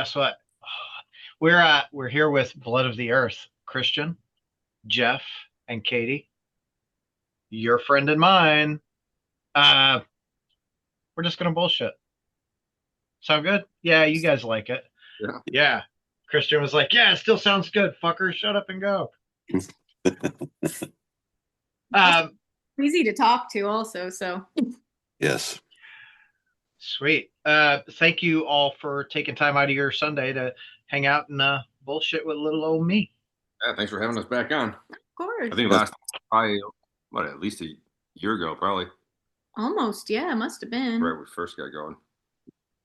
guess what? We're here with Blood of the Earth, Christian, Jeff, and Katie, your friend and mine. Uh, we're just gonna bullshit. Sound good? Yeah, you guys like it. Yeah. Yeah. Christian was like, "Yeah, it still sounds good, fucker. Shut up and go." Also Um, easy to talk to also, so Yes. Sweet. Thank you all for taking time out of your Sunday to hang out and bullshit with little old me. Yeah, thanks for having us back on. of course. I think last probably what at least a year ago, probably Almost, yeah, it must have been. right when we first got going.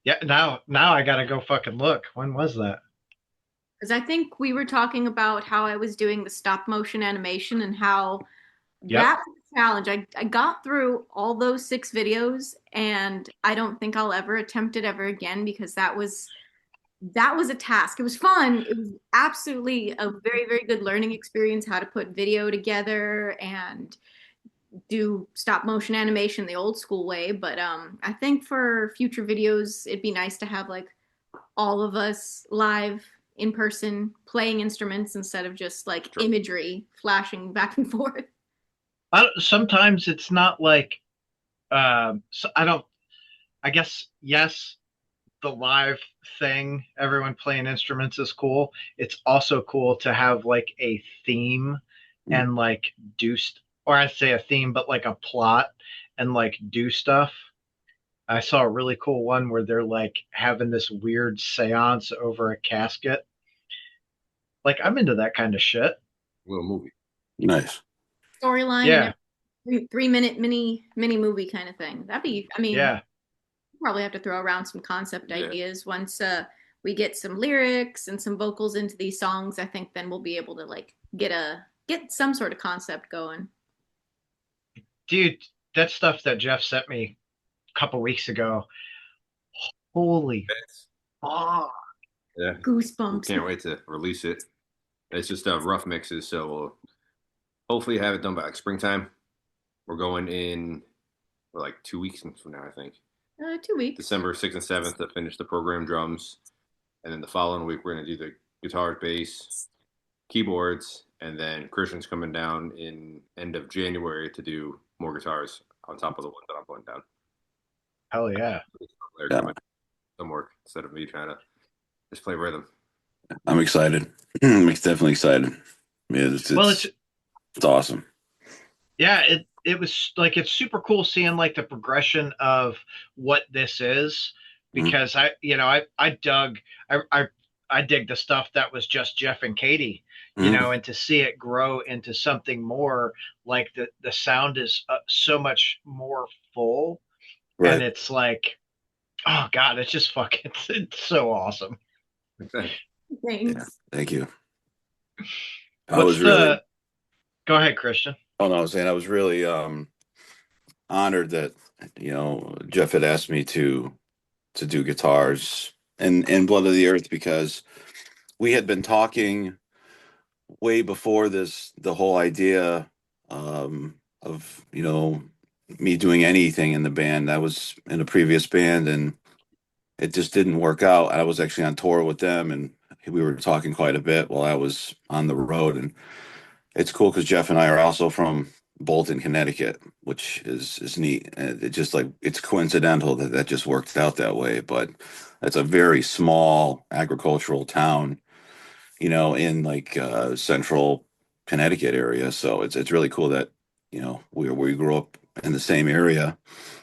Yeah. Now I gotta go fucking look. When was that? Because I think we were talking about how I was doing the stop motion animation and how Yep. that was a challenge. I got through all those 6 videos and I don't think I'll ever attempt it ever again because that was a task. It was fun. It was absolutely a very, very good learning experience how to put video together and do stop motion animation the old school way. But I think for future videos, it'd be nice to have like all of us live in person playing instruments instead of just like Sure. imagery flashing back and forth. Sometimes it's not like so I don't. I guess yes, the live thing, everyone playing instruments is cool. It's also cool to have like a theme and like or I say a theme, but like a plot and like do stuff. I saw a really cool one where they're like having this weird seance over a casket. Like I'm into that kind of shit. Little movie. Nice. Storyline Yeah, and 3 minute mini movie kind of thing. That'd be, I mean, yeah. probably have to throw around some concept Yeah. ideas once we get some lyrics and some vocals into these songs. I think then we'll be able to like get some sort of concept going. Dude, that stuff that Jeff sent me a couple weeks ago. Holy fuck. Yeah. We Goosebumps. can't wait to release it. It's just rough mixes, so we'll hopefully have it done by like springtime. We're going in like 2 weeks from now, I think. 2 weeks. December 6th and 7th to finish the program drums. And then the following week, we're going to do the guitars, bass, keyboards, and then Christian's coming down in end of January to do more guitars on top of the one that I'm putting down. Hell yeah. Yeah. Some work instead of me trying to just play rhythm. I'm excited. I'm definitely excited. Yeah, it's awesome. Yeah, it was like it's super cool seeing like the progression of what this is because I dug I dig the stuff that was just Jeff and Katie, and to see it grow into something more like the sound is so much more full Right. and it's like oh god, it's just fucking it's so awesome. Okay. Thanks. Yeah, thank you. What's the Go ahead, Christian. Oh no, I was saying I was really honored that Jeff had asked me to do guitars and Blood of the Earth because we had been talking way before the whole idea of me doing anything in the band. I was in a previous band and it just didn't work out. I was actually on tour with them and we were talking quite a bit while I was on the road. And it's cool because Jeff and I are also from Bolton, Connecticut, which is neat. And it just like it's coincidental that just worked out that way. But it's a very small agricultural town, in like central Connecticut area. So it's really cool that we grew up in the same area.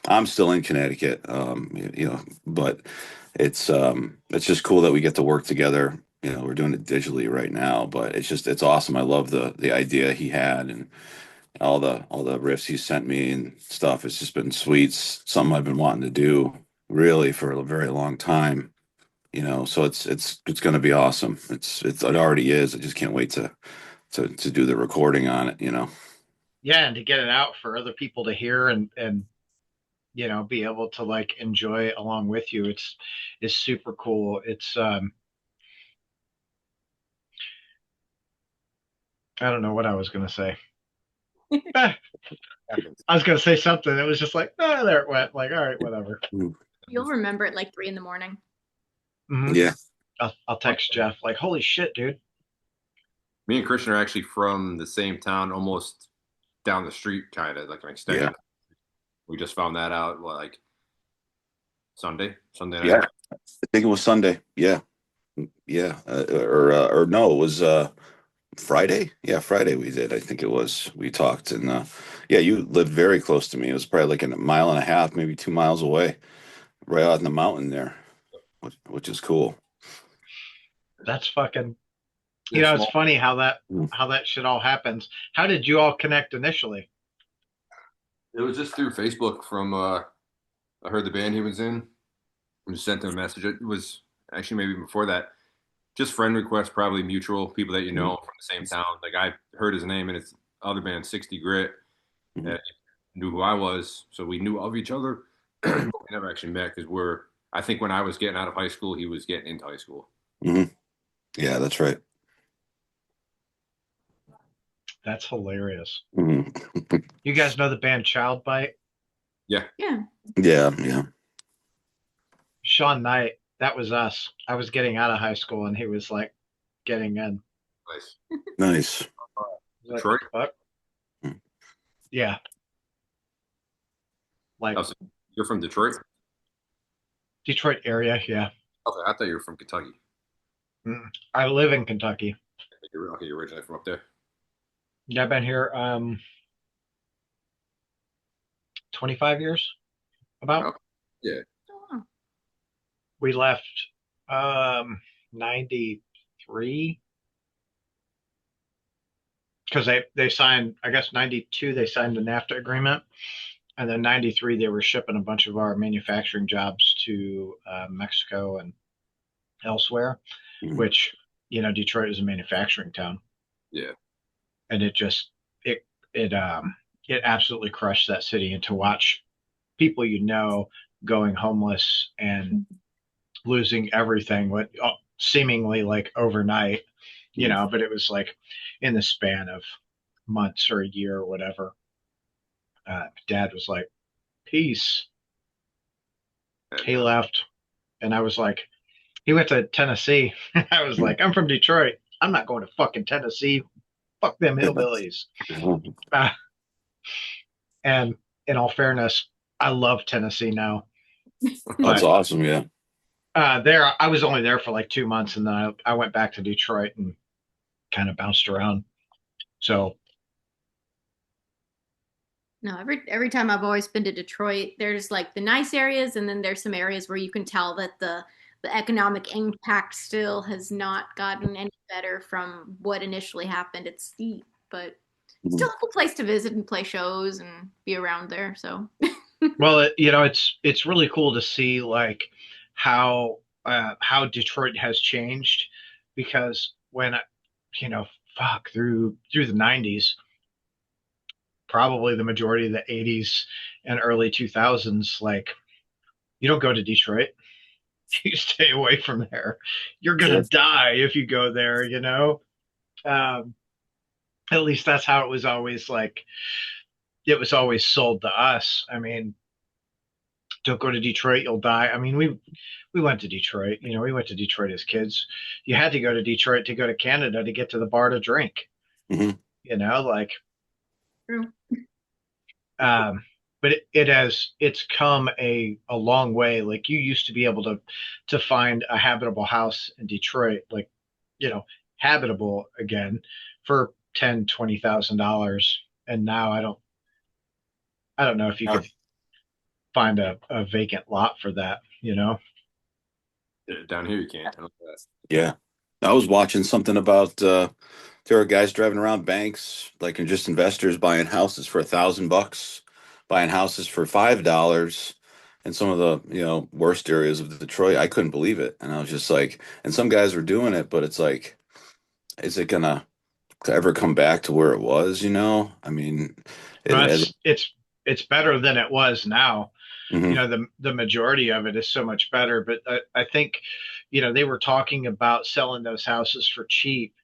I'm still in Connecticut, but it's just cool that we get to work together. We're doing it digitally right now, but it's awesome. I love the idea he had and all the riffs he sent me and stuff. It's just been sweet. Something I've been wanting to do really for a very long time. So it's going to be awesome. It already is. I just can't wait to do the recording on it. Yeah, and to get it out for other people to hear and be able to like enjoy along with you. It's super cool. It's I don't know what I was gonna say. I was gonna say something. It was just like, oh, there it went. Like, all right, whatever. You'll remember at like 3 in the morning. Mhm. Yeah. I'll text Jeff like, holy shit, dude. Me and Christian are actually from the same town, almost down the street, kind of like an Yeah. extended. We just found that out like Sunday Yeah. night. I think it was Sunday. Yeah. Yeah. Or no, it was Friday. Yeah, Friday we did. I think it was. We talked and yeah, you lived very close to me. It was probably like a mile and a half, maybe 2 miles away, right out in the mountain there, which is cool. That's fucking. Yeah, It's small. funny Mm. how that shit all happens. How did you all connect initially? It was just through Facebook from I heard the band he was in. I just sent him a message. It was actually maybe before that, just friend requests, probably mutual people that you Mhm. know from the same town. Like I heard his name and it's other band 60 Grit Mhm. that knew who I was, so we knew of each other. But we never actually met because I think when I was getting out of high school, he was getting into high school. Mhm. Yeah, that's right. That's hilarious. Mhm. You guys know the band Child Bite? Yeah, Yeah. Yeah, yeah. Sean Knight, that was us. I was getting out of high school and he was like getting in. nice. Nice. Like, what Detroit. the fuck? Mm. Yeah. Like Oh, so you're from Detroit? Detroit area, yeah. Okay, I thought you were from Kentucky. I live in Kentucky. Okay, you're originally from up there. Yeah, I've been here 25 years about. Oh, yeah. Oh, We left 93 because they signed, I guess 92 they signed the NAFTA agreement, and then 93 they were shipping a bunch of our manufacturing jobs to Mexico and elsewhere, Mhm. which Detroit is a manufacturing town, Yeah. and it it it absolutely crushed that city. And to watch people going homeless and losing everything, what seemingly like overnight, Mhm. but it was like in the span of months or a year or whatever. Dad was like, peace. And, He left, and I was like, he went to Tennessee. I was like, I'm from Detroit. I'm not going to fucking Tennessee. Fuck them hillbillies. Uh, and in all fairness, I love Tennessee now, That's but awesome. Yeah. there I was only there for like 2 months, and then I went back to Detroit and kind of bounced around. So no, every time I've always been to Detroit, there's like the nice areas, and then there's some areas where you can tell that the economic impact still has not gotten any better from what initially happened. It's steep, but still Mhm. a cool place to visit and play shows and be around there. So well, it's really cool to see like how Detroit has changed, because when you know fuck through the 90s, probably the majority of the 80s and early 2000s, like you don't go to Detroit. You stay away from there. You're gonna Sure. die if you go there, um, at least that's how it was always like. It was always sold to us. I mean, don't go to Detroit, you'll die. I mean, we went to Detroit. We went to Detroit as kids. You had to go to Detroit to go to Canada to get to the bar to drink. Mhm. Like, true. um, but it's come a long way. Like you used to be able to find a habitable house in Detroit, like you know, habitable again for $10,000-$20,000, and now I don't know if you Yeah. could find a vacant lot for that. Down here you can't. I know that. Yeah. I was watching something about there are guys driving around banks, like and just investors buying houses for $1,000, buying houses for $5 in some of the, worst areas of Detroit. I couldn't believe it. And I was just like, and some guys were doing it, but it's like, is it gonna ever come back to where it was, I mean, No, it, it's better than it was now. mhm, The majority of it is so much better. But I think, they were talking about selling those houses for cheap.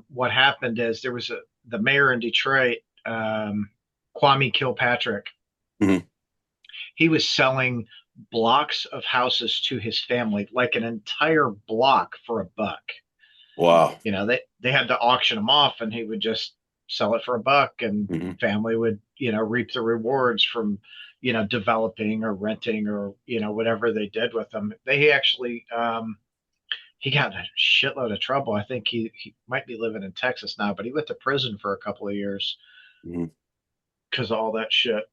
What happened is there was the mayor in Detroit, Kwame Kilpatrick. mhm, He was selling blocks of houses to his family, like an entire block for $1. Wow. They had to auction them off, and he would just sell it for $1, and Hmm. family would, reap the rewards from, developing or renting or, whatever they did with them. They actually, he got in a shitload of trouble. I think he might be living in Texas now, but he went to prison for a couple of years Hmm. because of all that shit.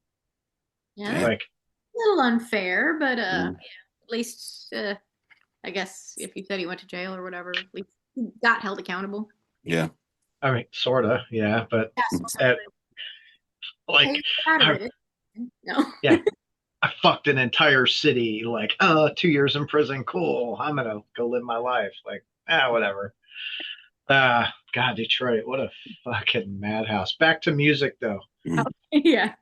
Yeah, Yeah. Like, a little unfair, but Mm. at least I guess if you said he went to jail or whatever, at least he got held accountable. Yeah. I mean, sorta, yeah, but Yeah, at, hey, like, you got out I, of it. No. yeah, I fucked an entire city. Like, 2 years in prison, cool. I'm gonna go live my life. Like, whatever. God, Detroit, what a fucking madhouse. Back to music though. Mm. Yeah.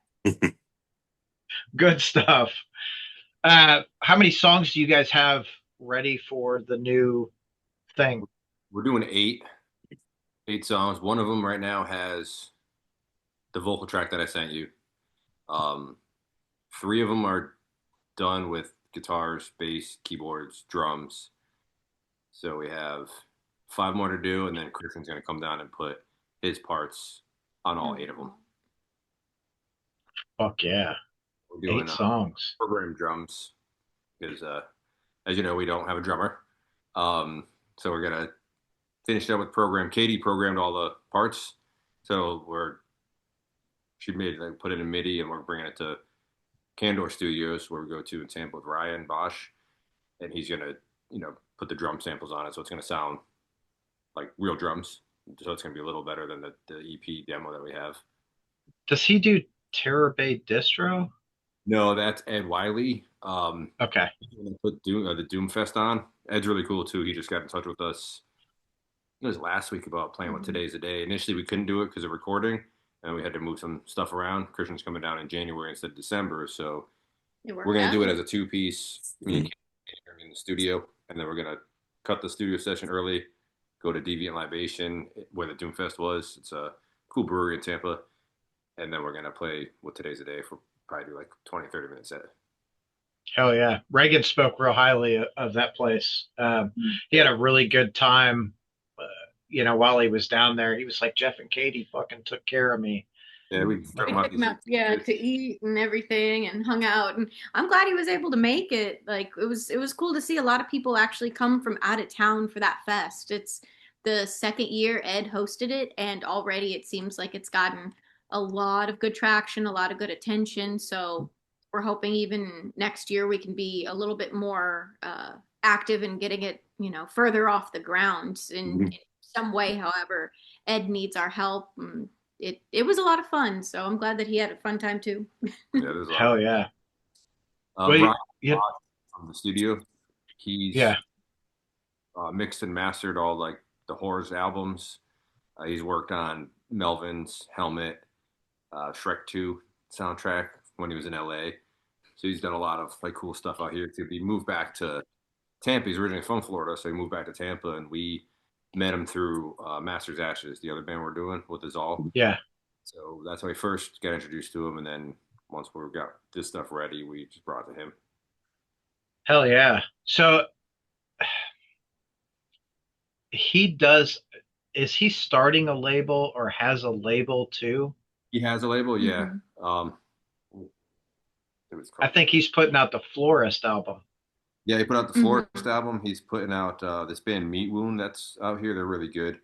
Good stuff. How many songs do you guys have ready for the new thing? We're doing eight songs. One of them right now has the vocal track that I sent you. Um, three of them are done with guitars, bass, keyboards, drums. So we have five more to do, and then Christian's going to come down and put his parts on all eight of them. Fuck yeah. We're doing 8 songs. program drums because, as you know, we don't have a drummer. So we're going to finish it up with program. Katie programmed all the parts. So she made put it in MIDI, and we're bringing it to Kandor Studios, where we go to in Tampa with Ryan Bosch, and he's gonna, put the drum samples on it, so it's gonna sound like real drums. So it's gonna be a little better than the EP demo that we have. Does he do Terror Bay Distro? No, that's Ed Wiley. Okay. Put the Doomfest on. Ed's really cool too. He just got in touch with us. It was last week about playing with Today's a Day. Initially, we couldn't do it because of recording, and we had to move some stuff around. Christian's coming down in January instead of December, so we're going to do it as a two-piece communication in the studio, and then we're going to cut the studio session early, go to Deviant Libation, where the Doomfest was. It's a cool brewery in Tampa, and then we're going to play with Today's a Day for probably like 20, 30 minutes set. Hell yeah. Reagan spoke real highly of that place. He had a really good time. While he was down there, he was like, Jeff and Katie fucking took care of me. Yeah, we took him out, to eat and everything, and hung out. And I'm glad he was able to make it. Like, it was cool to see a lot of people actually come from out of town for that fest. It's the second year Ed hosted it, and already it seems like it's gotten a lot of good traction, a lot of good attention. So we're hoping even next year we can be a little bit more active in getting it, further off the ground in some way. However, Ed needs our help. It was a lot of fun, so I'm glad that he had a fun time too. Yeah, hell yeah. Ryan from the studio, he's mixed and mastered all like the Horrors albums. He's worked on Melvin's Helmet, Shrek 2 soundtrack when he was in LA. So he's done a lot of like cool stuff out here too. He moved back to Tampa. He's originally from Florida, so he moved back to Tampa, and we met him through Master's Ashes, the other band we're doing with Azal. Yeah. So that's how we first got introduced to him, and then once we got this stuff ready, we just brought it to him. Hell yeah. So is he starting a label or has a label too? He has a label, yeah. I think he's putting out the Florist album. Yeah, he put out the Florist album. He's putting out this band Meat Wound that's out here. They're really good.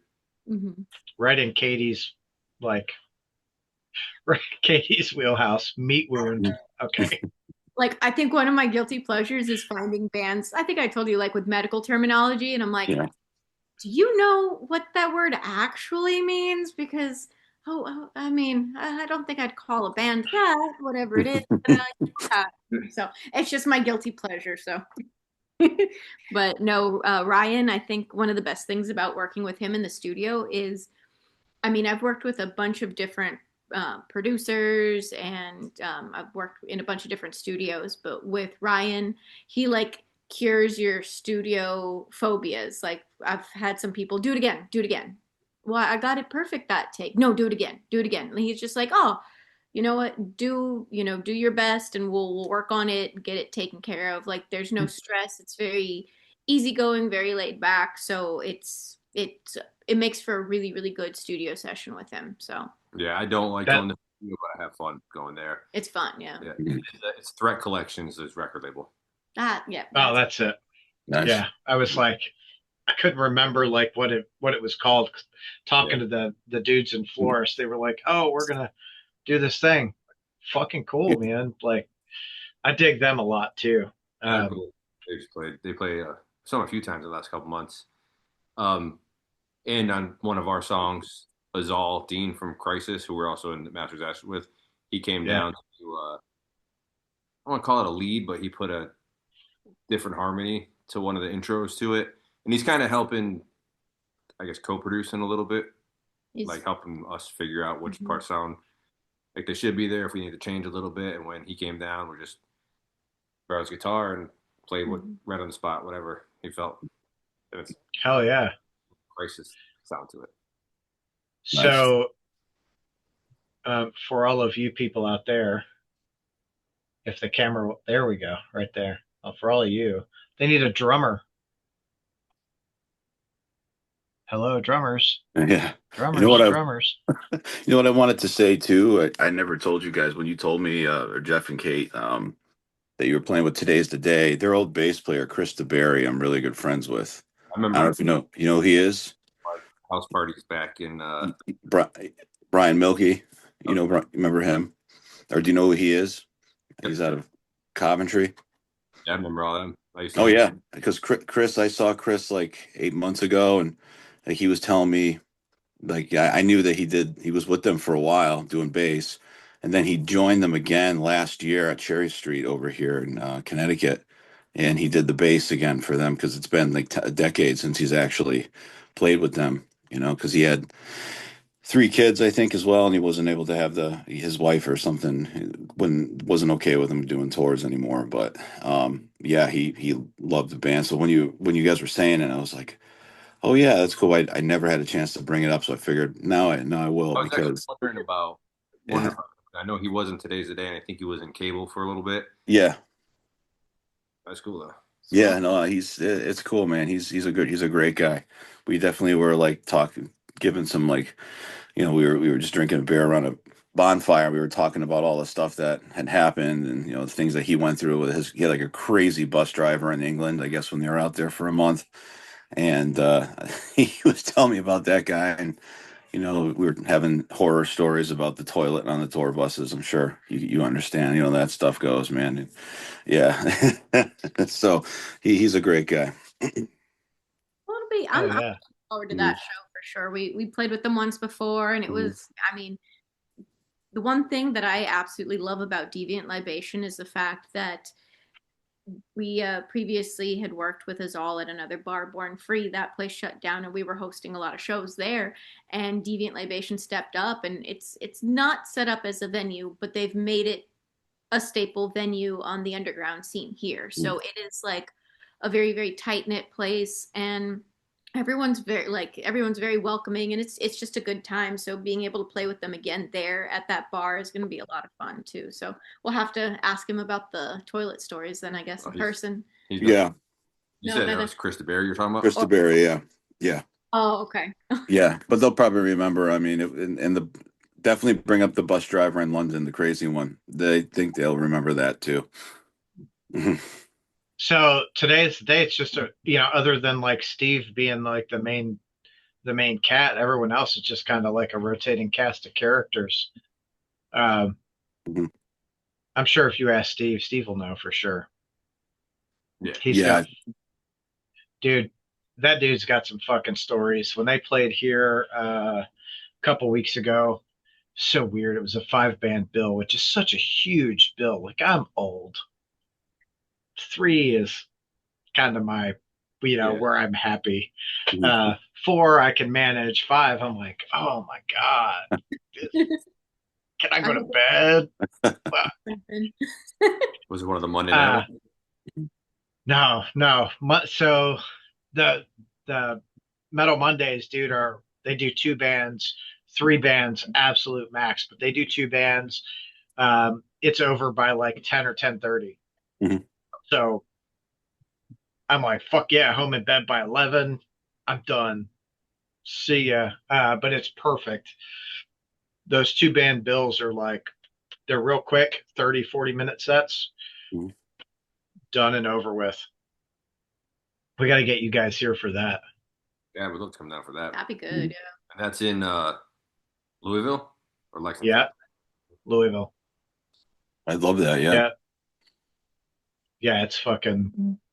Right in Katie's Katie's wheelhouse. Meat Wound. Okay. Like, I think one of my guilty pleasures is finding bands. I think I told you, like, with medical terminology, and I'm like, do you know what that word actually means? Because I mean, I don't think I'd call a band that, whatever it is. So it's just my guilty pleasure. So, but no, Ryan, I think one of the best things about working with him in the studio is, I mean, I've worked with a bunch of different producers, and I've worked in a bunch of different studios, but with Ryan, he like cures your studio phobias. Like, I've had some people do it again. Well, I got it perfect that take. No, do it again. And he's just like, oh, you know what, do your best and we'll work on it and get it taken care of. Like there's no stress. It's very easygoing, very laid back. So it makes for a really, really good studio session with him. So Yeah, I don't like That going to the studio, but I have fun going there. it's fun, yeah. Yeah, it's Threat Collections, his record label. Yeah, oh, that's it. Nice. Yeah, I was like, I couldn't remember like what it was called. Talking Yeah. to the dudes in Florist, they were like, "Oh, we're gonna do this thing." Fucking cool, man. Like, I dig them a lot too. They're Um, cool. They play some a few times in the last couple months. Um, and on one of our songs, Azal Dean from Crisis, who we're also in the Masters Ashes with, he came yeah. down to I want to call it a lead, but he put a different harmony to one of the intros to it, and he's kind of helping, I guess, co-producing a little bit, He's like helping us figure out which Mhm. parts sound like they should be there if we need to change a little bit. And when he came down, we just grabbed his guitar and played what Mhm. right on the spot, whatever he felt. And it's Hell yeah. Crisis sound to it. Nice. So, for all of you people out there, if the camera, there we go, right there. For all of you, they need a drummer. Hello, drummers, Yeah. You know drummers, what I drummers. you know what I wanted to say too? I never told you guys when you told me, or Jeff and Kate, that you were playing with Today's the Day. Their old bass player, Chris DeBerry, I'm really good friends with. I I don't know remember if you know who he is. house parties back in. Bri- Brian Milkey. You Okay. know, remember him? Or do you know who he is? Yep. He's out of Coventry. Yeah, I remember all them. I used to Oh hang. yeah, because Chris, I saw Chris like 8 months ago, and like, he was telling me, like, I knew that he was with them for a while doing bass, and then he joined them again last year at Cherry Street over here in Connecticut, and he did the bass again for them because it's been like a decade since he's actually played with them. You know, because he had 3 kids, I think, as well, and he wasn't able to have his wife or something when wasn't okay with him doing tours anymore. But yeah, he loved the band. So when you guys were saying it, I was like, oh yeah, that's cool. I never had a chance to bring it up, so I figured now I will I was actually because wondering yeah, if I know he wasn't Today's the Day, and I think he was in Cable for a little bit. yeah, That's cool though. yeah. No, it's cool, man. He's a great guy. We definitely were like talking, giving some like, we were just drinking a beer around a bonfire. We were talking about all the stuff that had happened, and the things that he went through with he had like a crazy bus driver in England, I guess, when they were out there for a month. And he was telling me about that guy, and we were having horror stories about the toilet on the tour buses. I'm sure you understand, that stuff goes, man. Yeah. So he's a great guy. Well, it'll be. Hell I'm yeah. forward to Mhm. that show for sure. We played with them once before, and it Mhm. was. I mean, the one thing that I absolutely love about Deviant Libation is the fact that we previously had worked with us all at another bar, Born Free. That place shut down, and we were hosting a lot of shows there. And Deviant Libation stepped up, and it's not set up as a venue, but they've made it a staple venue on the underground scene here. So it is like a very, very tight knit place, and everyone's very welcoming, and it's just a good time. So being able to play with them again there at that bar is going to be a lot of fun too. So we'll have to ask him about the toilet stories then, I guess, Oh, in person. he's no. Yeah. You No, said that neither. was Chris DeBerry you're talking about? Chris DeBerry. Yeah. Yeah. Oh, okay. Yeah. But they'll probably remember. I mean, and the definitely bring up the bus driver in London, the crazy one. They think they'll remember that too. Mhm. So today's the day. It's just other than like Steve being like the main cat, everyone else is just kind of like a rotating cast of characters. Um, Mhm. I'm sure if you ask Steve, Steve will know for sure. Yeah. He's Yeah. got, dude, that dude's got some fucking stories. When they played here a couple weeks ago, so weird. It was a 5 band bill, which is such a huge bill. Like I'm old. 3 is kind of my, Yeah. where I'm happy. Mhm. 4 I can manage. 5 I'm like, oh my god, can I I go to hope bed? Was it one of the Monday night Uh, ones? no, no. So the Metal Mondays, dude, they do 2 bands 3 bands absolute max, but they do 2 bands. It's over by like 10 or 10:30. Mhm. So I'm like, fuck yeah, home in bed by 11. I'm done. See ya. But it's perfect. Those 2 band bills are like, they're real quick, 30, 40-minute sets, Mhm. done and over with. We got to get you guys here for that. Yeah, we'd love to come down for that. That'd be good. Mhm. Yeah. And that's in Louisville or Lexington. Yeah, Louisville. I love that. Yeah. Yeah, yeah,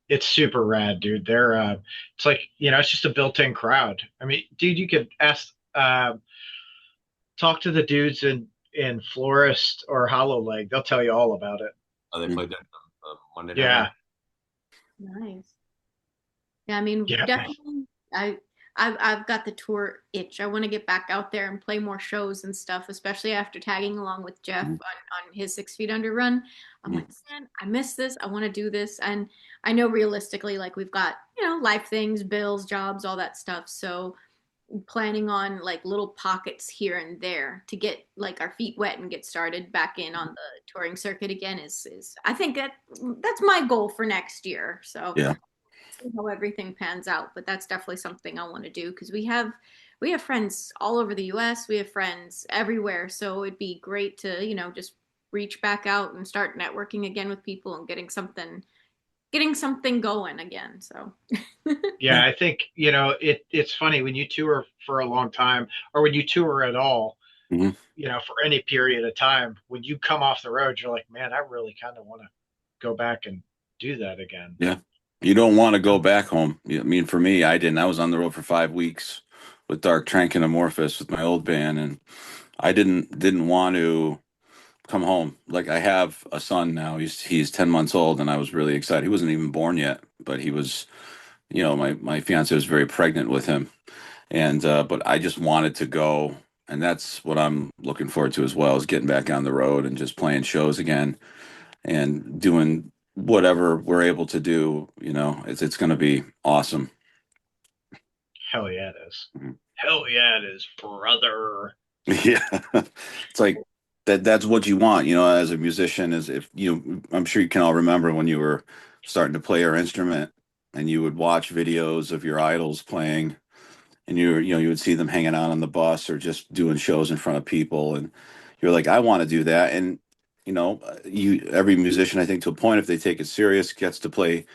it's super rad, dude. They're it's like, it's just a built-in crowd. I mean, dude, you could talk to the dudes in Florist or Hollow Leg. They'll tell you all about it. Oh, they Mhm. played that Monday night. Yeah, Nice. Yeah, I mean, yeah, definitely. I've got the tour itch. I want to get back out there and play more shows and stuff, especially after tagging along with Jeff Mhm. on his 6 Feet Under run. I'm Mhm. like, man, I miss this. I want to do this, and I know realistically, like we've got life things, bills, jobs, all that stuff. So planning on like little pockets here and there to get like our feet wet and get started back in on the touring circuit again is I think that's my goal for next year. So Yeah. see how everything pans out, but that's definitely something I want to do because we have friends all over the US, we have friends everywhere, so it'd be great to just reach back out and start networking again with people and getting something going again. So yeah. I think it's funny when you tour for a long time, or when you tour at all, Mhm. for any period of time. When you come off the road, you're like, man, I really kind of want to go back and do that again. Yeah. You don't want to go back home. I mean, for me, I didn't. I was on the road for 5 weeks with Dark Trank and Amorphous with my old band, and I didn't want to come home. Like I have a son now. He's 10 months old, and I was really excited. He wasn't even born yet, but he was. My fiance was very pregnant with him, and but I just wanted to go, and that's what I'm looking forward to as well, is getting back on the road and just playing shows again and doing whatever we're able to do. It's going to be awesome. Hell yeah, it is. Mhm. Hell yeah, it is, brother. Yeah, it's like that's what you want, as a musician. Is if I'm sure you can all remember when you were starting to play your instrument and you would watch videos of your idols playing, and you would see them hanging out on the bus or just doing shows in front of people, and you're like, I want to do that. And every musician, I think, to a point, if they take it serious, gets to play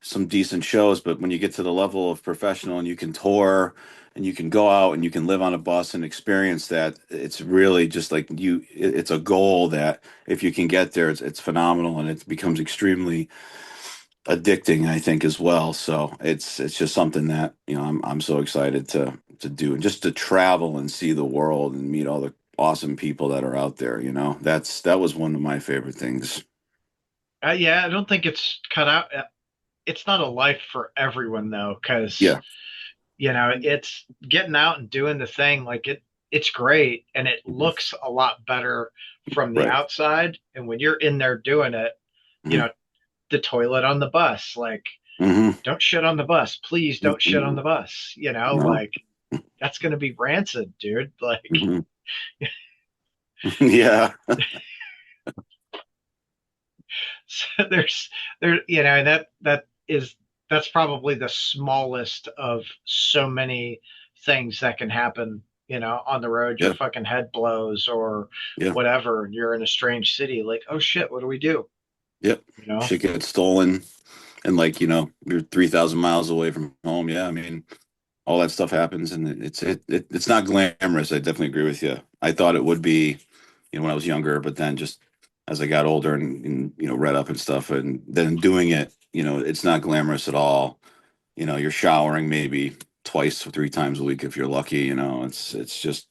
some decent shows. But when you get to the level of professional and you can tour and you can go out and you can live on a bus and experience that, it's really just like it's a goal that if you can get there, it's phenomenal, and it becomes extremely addicting, I think, as well. So it's just something that I'm so excited to do, and just to travel and see the world and meet all the awesome people that are out there. That was one of my favorite things. Yeah, I don't think it's cut out. It's not a life for everyone though, because Yeah. it's getting out and doing the thing. Like it's great, and it Mhm. looks a lot better from the Right. outside. And when you're in there doing it, you Hmm. know, the toilet on the bus, like, Hmm. don't shit on the bus. Please don't shit on the bus. No. Like, that's gonna be rancid, dude. Like, Hmm. Yeah. so that's probably the smallest of so many things that can happen, on the road. Your Yeah. fucking head blows or Yeah. whatever, and you're in a strange city. Like, oh shit, what do we do? Yep. You know? Shit gets stolen, and like you're 3,000 miles away from home. Yeah. I mean, all that stuff happens, and it's not glamorous. I definitely agree with you. I thought it would be, when I was younger, but then just as I got older and read up and stuff, and then doing it, it's not glamorous at all. You're showering maybe twice or 3 times a week if you're lucky. It's just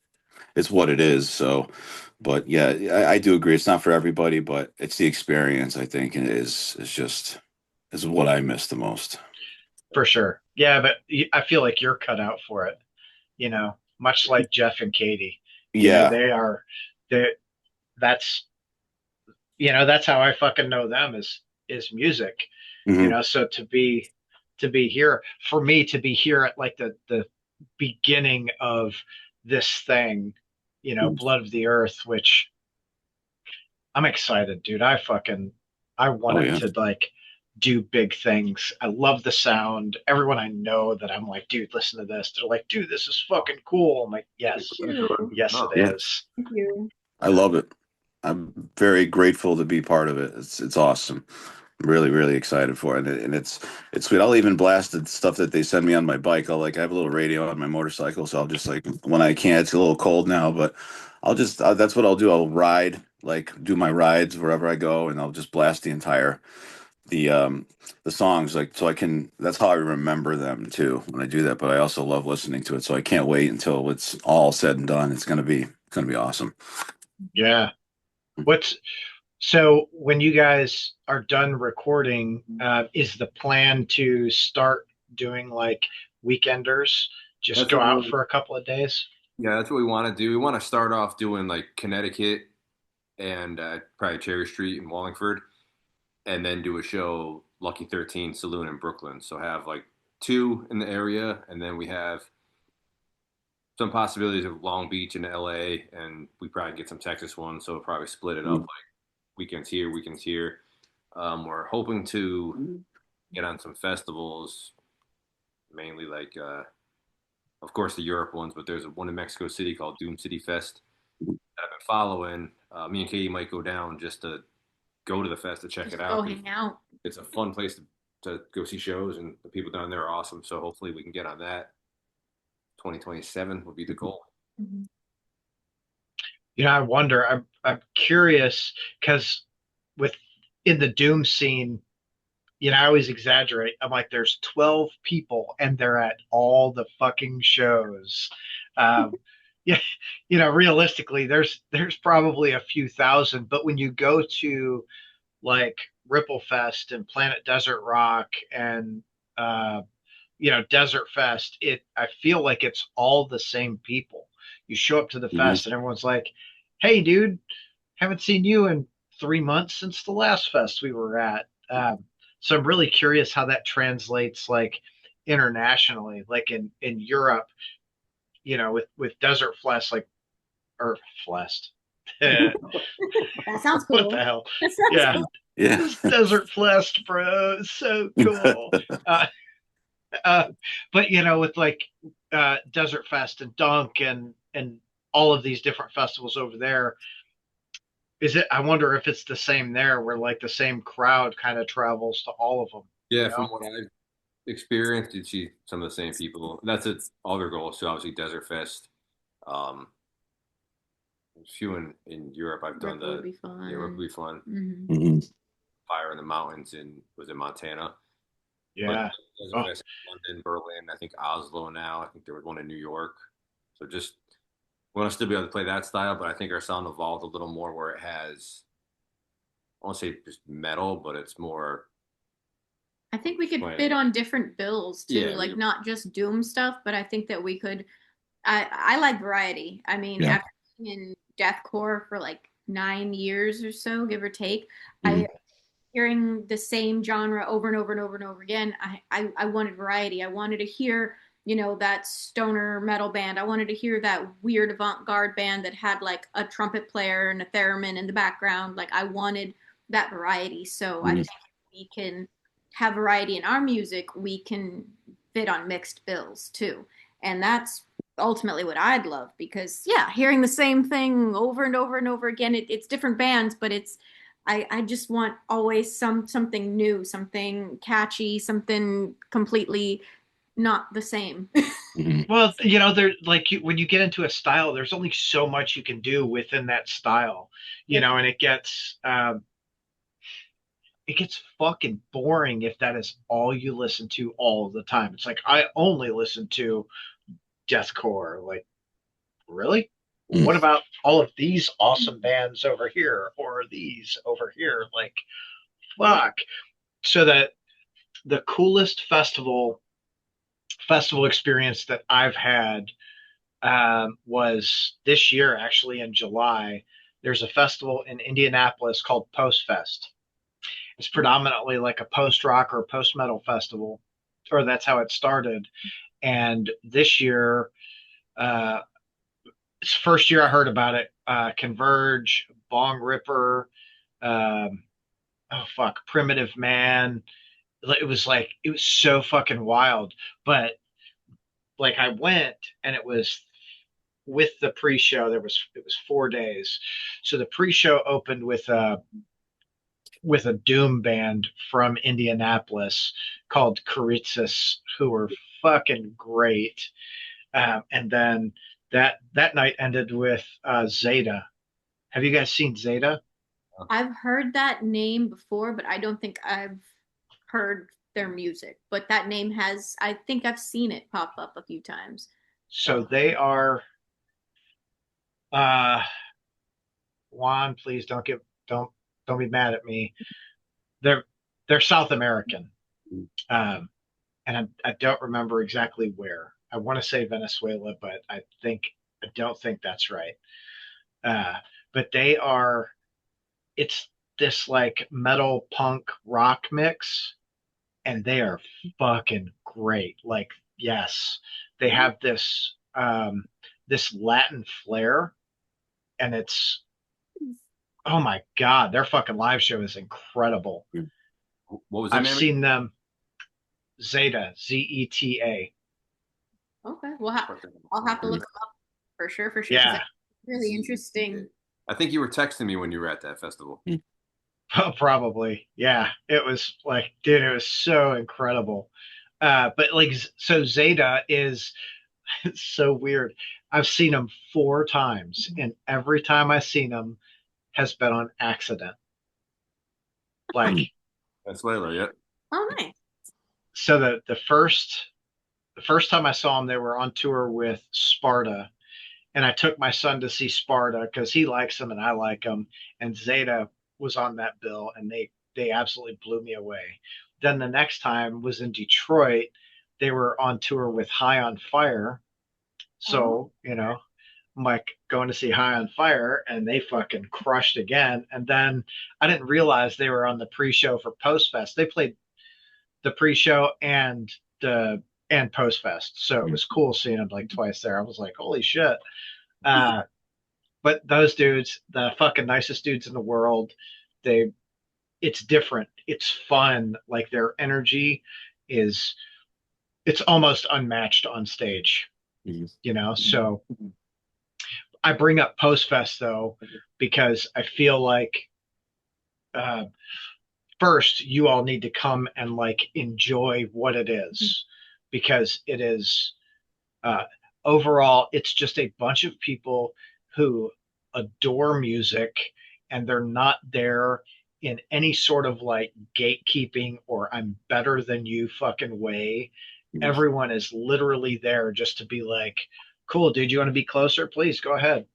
it's what it is. So, but yeah, I do agree. It's not for everybody, but it's the experience, I think, and is what I miss the most. For sure. Yeah, but I feel like you're cut out for it. Much like Jeff and Katie. Yeah. They are. They That's that's how I fucking know them is music. Hmm. So to be here, for me to be here at like the beginning of this thing, Blood of the Earth, which I'm excited, dude. I Oh wanted yeah. to like do big things. I love the sound. Everyone I know that I'm like, dude, listen to this. They're like, dude, this is fucking cool. I'm like, yes, yes, it No. Yeah. is. Thank you. I love it. I'm very grateful to be part of it. It's awesome. I'm really really excited for it, and it's sweet. I'll even blast the stuff that they send me on my bike. I have a little radio on my motorcycle, so I'll just like when I can. It's a little cold now, but that's what I'll do. I'll ride, like do my rides wherever I go, and I'll just blast the um the songs, like, so I can. That's how I remember them too when I do that. But I also love listening to it, so I can't wait until it's all said and done. It's gonna be awesome. Yeah. What's So when you guys are done recording, is the plan to start doing like weekenders? Just That's go what out we're for a couple of days? Yeah, that's what we want to do. We want to start off doing like Connecticut and probably Cherry Street in Wallingford, and then do a show Lucky 13 Saloon in Brooklyn. So have like two in the area, and then we have some possibilities of Long Beach and LA, and we probably get some Texas ones. So we'll probably split it up like weekends here, weekends here. We're hoping to get on some festivals, mainly like, of course, the Europe ones, but there's one in Mexico City called Doom City Fest that I've been following. Me and Katie might go down just to go to the fest to check Just it go out. hang out. It's a fun place to go see shows, and the people down there are awesome. So hopefully we can get on that. 2027 would be the goal. Mhm. I wonder. I'm curious because with in the Doom scene, I always exaggerate. I'm like, there's 12 people and they're at all the fucking shows. Um, yeah, realistically, there's probably a few thousand, but when you go to like Ripple Fest and Planet Desert Rock and uh, Desert Fest, I feel like it's all the same people. You show up to the Mhm. fest and everyone's like, "Hey, dude, haven't seen you in 3 months since the last fest we were at." So I'm really curious how that translates like internationally, like in Europe, with Desert Fest, like or Fest. That sounds What the cool. hell? That sounds Yeah, cool. Yeah. this Desert Fest, bro, is so cool. Uh, uh, but with like Desert Fest and Dunk and all of these different festivals over there, I wonder if it's the same there, where like the same crowd kind of travels to all of them. Yeah, from what I've experienced, you see some of the same people. That's it. All their goals. So obviously Desert Fest. Um, a few in Europe. I've done Ripple would the be yeah, fun. Rugby Fun, Hmm. Mhm. Fire in the Mountains was in Montana. But Yeah. Desert Oh, Fest, London, Berlin, I think Oslo now. I think there was one in New York. So just we want to still be able to play that style, but I think our sound evolved a little more where it has, I won't say just metal, but it's more I think we could playing. fit on different bills too, Yeah, like not just Doom stuff, but I think that we could. I like variety. I mean, Yeah. after being in deathcore for like 9 years or so, give or take, Mhm. I hearing the same genre over and over and over and over again. I wanted variety. I wanted to hear, that stoner metal band. I wanted to hear that weird avant-garde band that had like a trumpet player and a theremin in the background. Like I wanted that variety. So I Mhm. think if we can have variety in our music, we can fit on mixed bills too. And that's ultimately what I'd love because yeah, hearing the same thing over and over and over again, it's different bands, but I just want always something new, something catchy, something completely not the same. Mhm. well, there like when you get into a style, there's only so much you can do within that style, and it gets fucking boring if that is all you listen to all the time. It's like I only listen to deathcore. Like, really? What Mhm. about all of these awesome bands over here or these over here? Like, fuck. So that the coolest festival experience that I've had was this year, actually in July. There's a festival in Indianapolis called Post Fest. It's predominantly like a post rock or post metal festival, or that's how it started. And this year, uh, it's the first year I heard about it. Converge, Bong Ripper, um, oh fuck, Primitive Man. It was like it was so fucking wild. But like I went and it was with the pre-show. It was 4 days. So the pre-show opened with a doom band from Indianapolis called Caritzis, who were fucking great. And then that night ended with Zeta. Have you guys seen Zeta? I've heard that name before, but I don't think I've heard their music. But that name has, I think I've seen it pop up a few times. So they are. Uh, Juan, please don't be mad at me. They're they're South American, um, and I don't remember exactly where. I want to say Venezuela, but I don't think that's right. Uh, but they are. It's this like metal punk rock mix, and they are fucking great. Like, yes, they have this Latin flair, and it's oh my god, their fucking live show is incredible. What was their I've name? seen them. Zeta, Zeta. Okay, I'll have to look them up for sure, for sure. Yeah. Really interesting. I think you were texting me when you were at that festival. Oh, probably. Yeah. It was like, dude, it was so incredible. But like, so Zeta is it's so weird. I've seen them 4 times, and every time I've seen them has been on accident. Like, That's Layla, yeah. Oh, nice. so the first time I saw them, they were on tour with Sparta, and I took my son to see Sparta because he likes them and I like them, and Zeta was on that bill, and they absolutely blew me away. Then the next time was in Detroit. They were on tour with High on Fire, so I'm like going to see High on Fire, and they fucking crushed again. And then I didn't realize they were on the pre-show for Post Fest. They played the pre-show the and Post Fest, so it was cool seeing them like twice there. I was like, holy shit. Uh, but those dudes, the fucking nicest dudes in the world, they it's different. It's fun. Like their energy is it's almost unmatched on stage, So I bring up Post Fest though, because I feel like uh, first you all need to come and like enjoy what it is, because it is uh, overall it's just a bunch of people who adore music, and they're not there in any sort of like gatekeeping or I'm better than you fucking way. Everyone is literally there just to be like, cool, dude, you want to be closer? Please go ahead.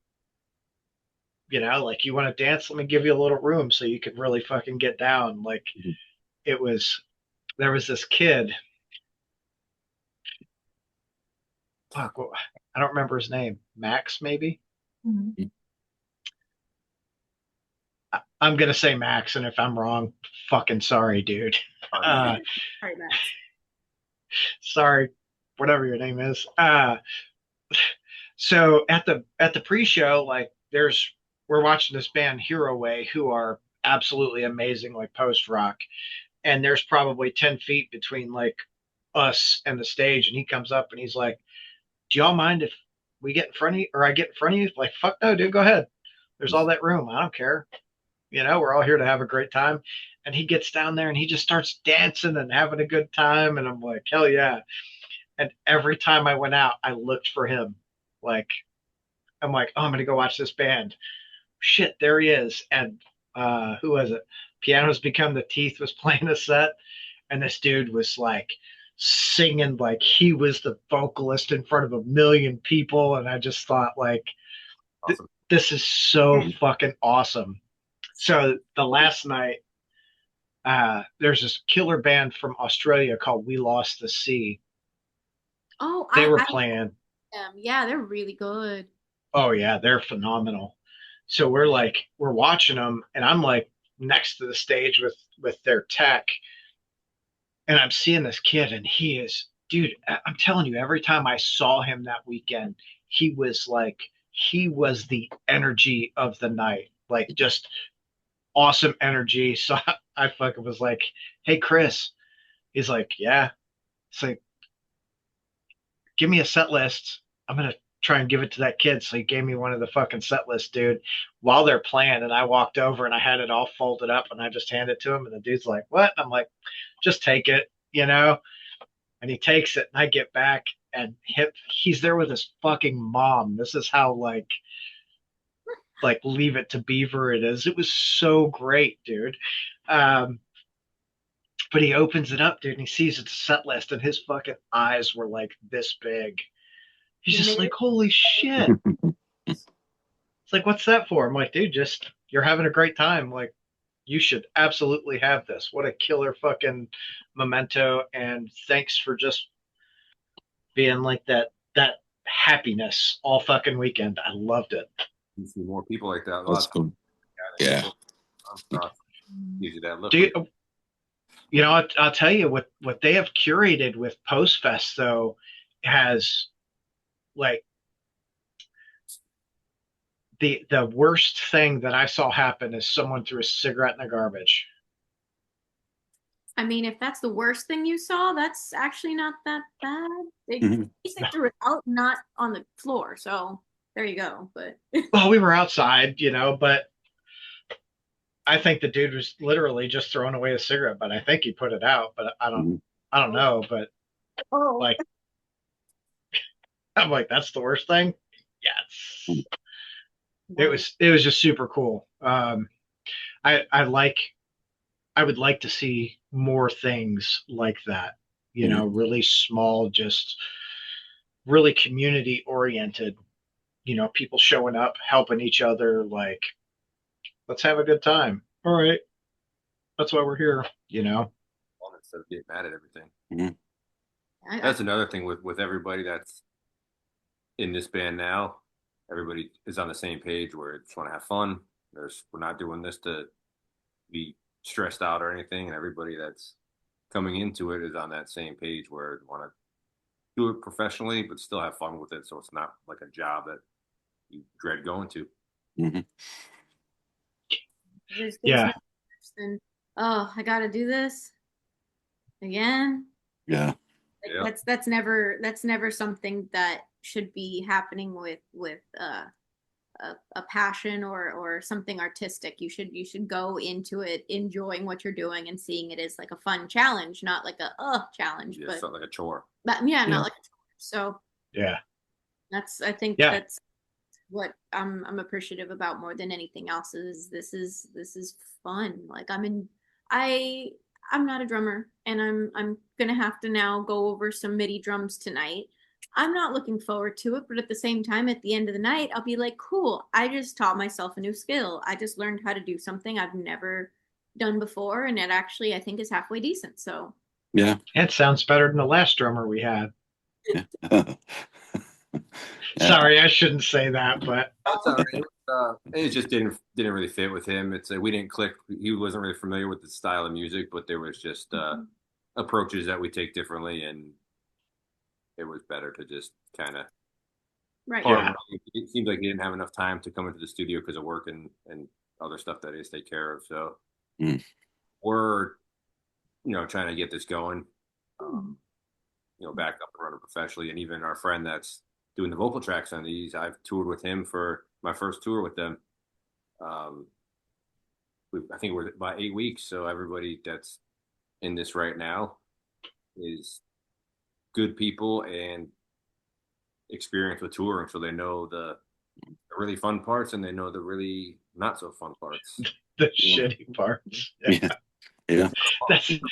Like you want to dance? Let me give you a little room so you can really fucking get down. Like it was, there was this kid. Fuck, I don't remember his name. Max, maybe? Mm-hmm. I'm going to say Max, and if I'm wrong, fucking sorry, dude. Sorry, Max. Sorry, whatever your name is. So at the pre-show, like we're watching this band Hero Way, who are absolutely amazing, like post rock, and there's probably 10 feet between like us and the stage, and he comes up and he's like, do y'all mind if we get in front of you, or I get in front of you? Like, fuck no, dude, go ahead. There's all that room. I don't care. We're all here to have a great time. And he gets down there and he just starts dancing and having a good time. And I'm like, hell yeah. And every time I went out, I looked for him. Like, I'm like, oh, I'm going to go watch this band. Shit, there he is. And who was it? Pianos Become the Teeth was playing a set. And this dude was like singing like he was the vocalist in front of a million people. And I just thought, like, Awesome. This is so fucking awesome. So the last night, there's this killer band from Australia called We Lost the Sea. Oh, they were playing. Yeah, they're really good. Oh yeah, they're phenomenal. So we're watching them, and I'm like next to the stage with their tech, and I'm seeing this kid, and dude, I'm telling you, every time I saw him that weekend, he was like he was the energy of the night, like just awesome energy. So I fucking was like, "Hey, Chris." He's like, "Yeah." It's like, "Give me a set list. I'm gonna try and give it to that kid." So he gave me one of the fucking set lists, dude, while they're playing. And I walked over and I had it all folded up and I just handed it to him. And the dude's like, "What?" And I'm like, "Just take it, you know?" And he takes it and I get back and he's there with his fucking mom. This is how like Leave It to Beaver it is. It was so great, dude. Um, but he opens it up, dude, and he sees it's a set list, and his fucking eyes were like this big. He's just like, "Holy shit!" It's like, "What's that for?" I'm like, "Dude, just you're having a great time. Like, you should absolutely have this. What a killer fucking memento, and thanks for just being like that happiness all fucking weekend. I loved it." You see more people like that. That's cool. Yeah. Gives you that look. Do you know? I'll tell you what they have curated with Post Fest though has like the worst thing that I saw happen is someone threw a cigarette in the garbage. I mean, if that's the worst thing you saw, that's actually not that bad. They, Mhm. at least they threw it out, not on the floor. So there you go. But Well, we were outside, you know, but I think the dude was literally just throwing away a cigarette, but I think he put it out, but I don't know, but oh, like I'm like that's the worst thing. Yes. It was just super cool. I would like to see more things like that, you know, really small, just really community oriented, you know, people showing up, helping each other, like, let's have a good time. All right. That's why we're here, you know? Instead of getting mad at everything. Mhm. That's another thing with everybody that's in this band now. Everybody is on the same page where they just want to have fun. We're not doing this to be stressed out or anything, and everybody that's coming into it is on that same page where they want to do it professionally but still have fun with it, so it's not like a job that you dread going to. Mhm. there's Yeah. no worse than, oh, I got to do this again. Yeah. Yeah. That's never something that should be happening with a passion or something artistic. You should go into it enjoying what you're doing and seeing it as like a fun challenge, not like a challenge, Yeah, it's not like a chore. but yeah, Yeah. not like a chore. So Yeah. I think Yeah. that's what I'm appreciative about more than anything else is this is fun. Like I'm not a drummer and I'm gonna have to now go over some MIDI drums tonight. I'm not looking forward to it, but at the same time, at the end of the night, I'll be like, cool, I just taught myself a new skill. I just learned how to do something I've never done before, and it actually I think is halfway decent. So Yeah. It sounds better than the last drummer we had. Yeah. Sorry, I shouldn't say that, but That's all right. It just didn't really fit with him. It's we didn't click. He wasn't really familiar with the style of music, but there was just approaches that we take differently, and it was better to just kind of right. Yeah. It seems like he didn't have enough time to come into the studio because of work and other stuff that he has to take care of. So Mm. we're trying to get this going, back up and running professionally, and even our friend that's doing the vocal tracks on these, I've toured with him for my first tour with them. I think we're about 8 weeks. So everybody that's in this right now is good people and experience with touring, so they know the really fun parts and they know the really not so fun parts. The shitty parts. Yeah. Yeah. That's You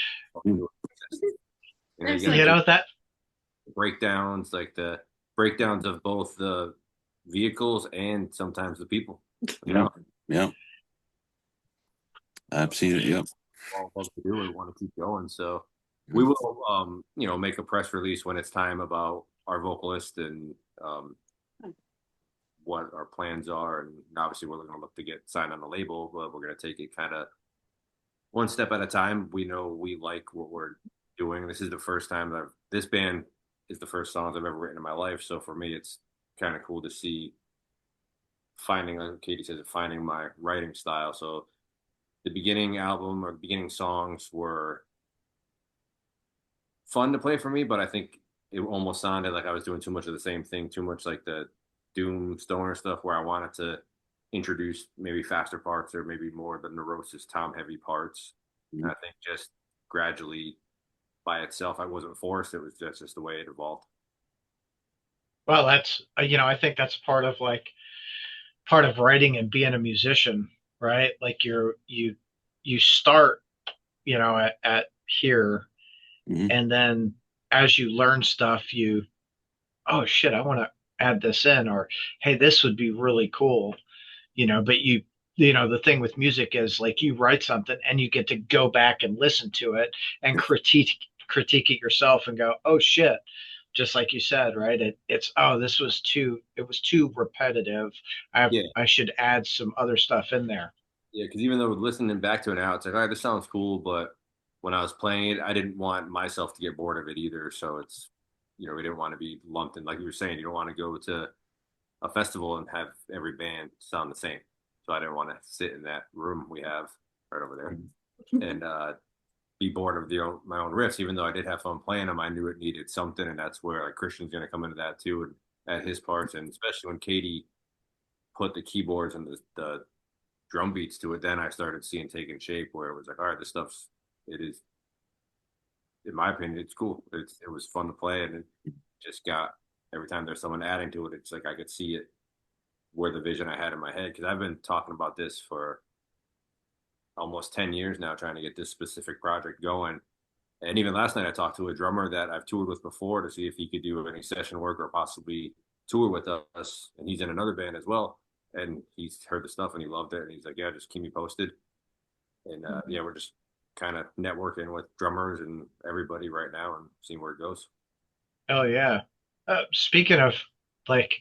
you know that breakdowns, like the breakdowns of both the vehicles and sometimes the people. Yeah. Yeah. I've seen it. Yep. All of us to do, we want to keep going. So we will, make a press release when it's time about our vocalist and what our plans are. And obviously, we're going to look to get signed on the label, but we're going to take it kind of one step at a time. We know we like what we're doing. This is the first time that this band is the first songs I've ever written in my life. So for me, it's kind of cool to see finding, like Katie says, finding my writing style. So the beginning album or beginning songs were fun to play for me, but I think it almost sounded like I was doing too much of the same thing, too much like the doom stoner stuff where I wanted to introduce maybe faster parts or maybe more the neurosis tom heavy parts. And I think just gradually by itself, I wasn't forced. It was just the way it evolved. Well, that's I think that's part of writing and being a musician, right? Like you start, at here, Mhm. and then as you learn stuff, oh shit, I want to add this in, or hey, this would be really cool, but the thing with music is like you write something and you get to go back and listen to it and critique it yourself and go, oh shit, just like you said, right? It's oh, it was too repetitive. Yeah. I should add some other stuff in there. Yeah. Cause even though listening back to it now, it's like, all right, this sounds cool. But when I was playing it, I didn't want myself to get bored of it either. So it's, we didn't want to be lumped in. Like you were saying, you don't want to go to a festival and have every band sound the same. So I didn't want to sit in that room we have right over there and be bored of my own riffs. Even though I did have fun playing them, I knew it needed something, and that's where like Christian's going to come into that too, and at his parts, and especially when Katie put the keyboards and the drum beats to it, then I started seeing taking shape where it was like, all right, this stuff's it is, in my opinion, it's cool. It was fun to play, and it just got every time there's someone adding to it, it's like I could see it where the vision I had in my head because I've been talking about this for almost 10 years now, trying to get this specific project going. And even last night, I talked to a drummer that I've toured with before to see if he could do any session work or possibly tour with us. And he's in another band as well. And he's heard the stuff and he loved it. And he's like, yeah, just keep me posted. And yeah, we're just kind of networking with drummers and everybody right now and seeing where it goes. Oh yeah. Speaking of like